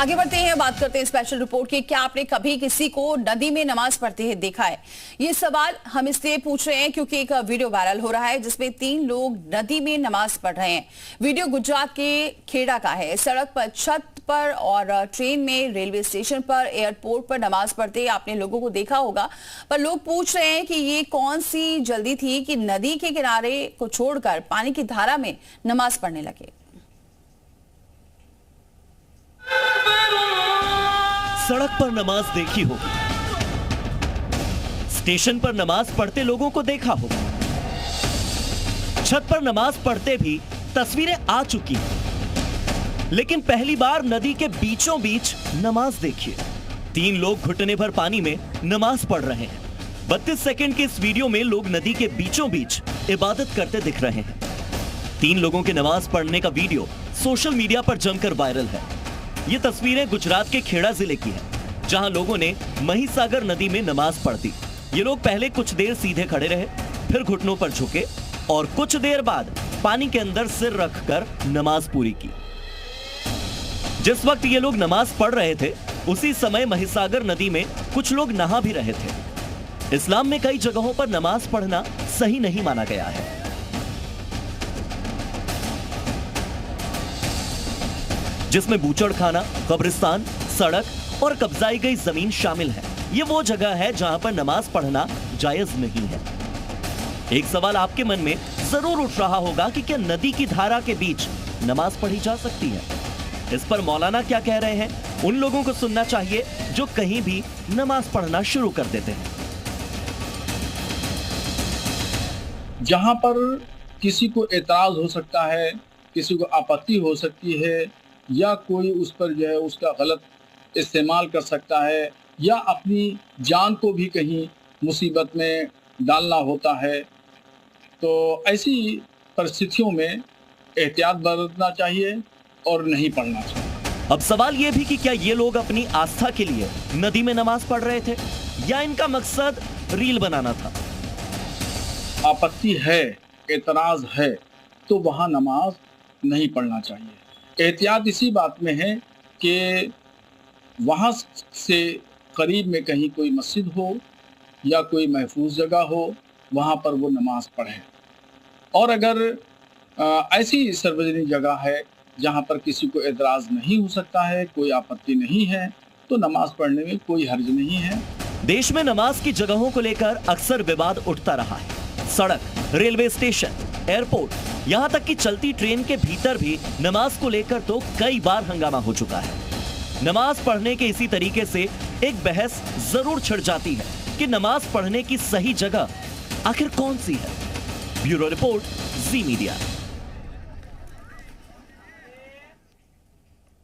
आगे बढ़ते हैं, बात करते हैं स्पेशल रिपोर्ट की। क्या आपने कभी किसी को नदी में नमाज पढ़ते हुए देखा है? ये सवाल हम इसलिए पूछ रहे हैं क्योंकि एक वीडियो वायरल हो रहा है जिसमें 3 लोग नदी में नमाज पढ़ रहे हैं। वीडियो गुजरात के खेड़ा का है। सड़क पर, छत पर और ट्रेन में, रेलवे स्टेशन पर, एयरपोर्ट पर नमाज पढ़ते आपने लोगों को देखा होगा। पर लोग पूछ रहे हैं कि ये कौन सी जल्दी थी कि नदी के किनारे को छोड़कर पानी की धारा में नमाज पढ़ने लगे। सड़क पर नमाज देखी होगी, स्टेशन पर नमाज पढ़ते लोगों को देखा होगा, छत पर नमाज पढ़ते भी तस्वीरें आ चुकी हैं। लेकिन पहली बार नदी के बीचों बीच नमाज देखिए। 3 लोग घुटने भर पानी में नमाज पढ़ रहे हैं। 32 सेकंड के इस वीडियो में लोग नदी के बीचों बीच इबादत करते दिख रहे हैं। 3 लोगों के नमाज पढ़ने का वीडियो सोशल मीडिया पर जमकर वायरल है। ये तस्वीरें गुजरात के खेड़ा जिले की हैं, जहां लोगों ने महिसागर नदी में नमाज पढ़ दी। ये लोग पहले कुछ देर सीधे खड़े रहे, फिर घुटनों पर झुके और कुछ देर बाद पानी के अंदर सिर रखकर नमाज पूरी की। जिस वक्त ये लोग नमाज पढ़ रहे थे, उसी समय महिसागर नदी में कुछ लोग नहा भी रहे थे। इस्लाम में कई जगहों पर नमाज पढ़ना सही नहीं माना गया है। जिसमें बूचड़खाना, कब्रिस्तान, सड़क और कब्जाई गई जमीन शामिल है। ये वो जगह है जहां पर नमाज पढ़ना जायज नहीं है। एक सवाल आपके मन में जरूर उठ रहा होगा कि क्या नदी की धारा के बीच नमाज पढ़ी जा सकती है? इस पर मौलाना क्या कह रहे हैं, उन लोगों को सुनना चाहिए जो कहीं भी नमाज पढ़ना शुरू कर देते हैं। जहां पर किसी को एतराज हो सकता है, किसी को आपत्ति हो सकती है, या कोई उस पर जो है उसका गलत इस्तेमाल कर सकता है, या अपनी जान को भी कहीं मुसीबत में डालना होता है, तो ऐसी परिस्थितियों में एहतियात बरतना चाहिए और नहीं पढ़ना चाहिए। अब सवाल यह भी कि क्या ये लोग अपनी आस्था के लिए नदी में नमाज पढ़ रहे थे या इनका मकसद रील बनाना था? आपत्ति है, एतराज है, तो वहाँ नमाज नहीं पढ़ना चाहिए। एहतियात इसी बात में है कि वहाँ से करीब में कहीं कोई मस्जिद हो या कोई महफूज जगह हो, वहाँ पर वो नमाज पढ़े। और अगर ऐसी सार्वजनिक जगह है जहाँ पर किसी को एतराज़ नहीं हो सकता है, कोई आपत्ति नहीं है, तो नमाज पढ़ने में कोई हर्ज नहीं है। देश में नमाज की जगहों को लेकर अक्सर विवाद उठता रहा है। सड़क, रेलवे स्टेशन, एयरपोर्ट, यहाँ तक कि चलती ट्रेन के भीतर भी नमाज को लेकर तो कई बार हंगामा हो चुका है। नमाज पढ़ने के इसी तरीके से एक बहस जरूर छिड़ जाती है कि नमाज पढ़ने की सही जगह आखिर कौन सी है। ब्यूरो रिपोर्ट, जी मीडिया।